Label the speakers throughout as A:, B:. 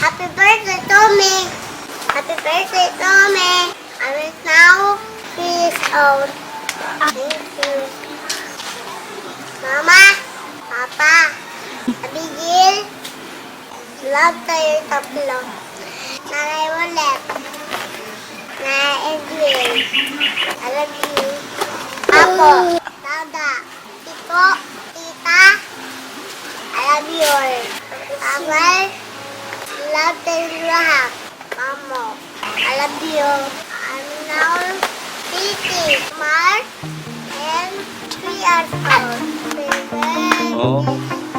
A: Happy birthday, Tommy! Happy birthday, Tommy! I will now peace out. Thank you. Mama, Papa, Abigail, love tayo tatlo. Nanay ulit. Nanay Edwin. I love you. Apo, Dada, Tito, Tita, I love you all. Amal, love tayo lahat. Mamo, I love you. I'm now Titi, Mark, and 3 years old.
B: Oo.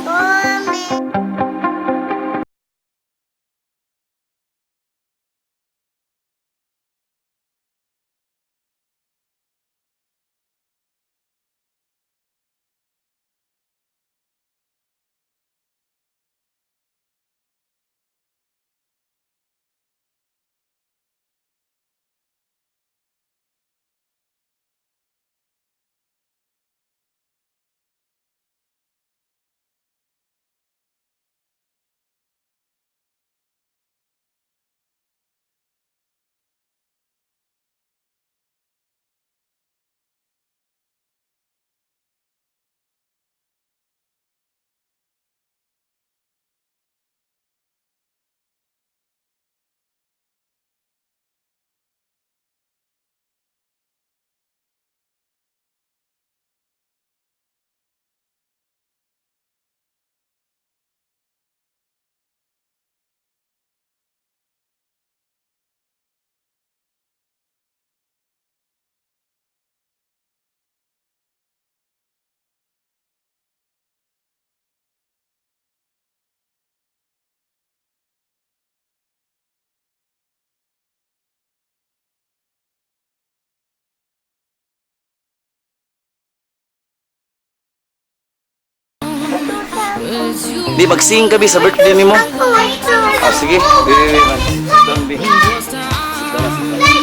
A: Tommy.
B: Di mag-sing ka, Bi, sa birthday ni mo.
A: Ako ito.
B: Oh, sige. Bi, Bi, Bi, man. Sit down, Bi. Sit down, sit down.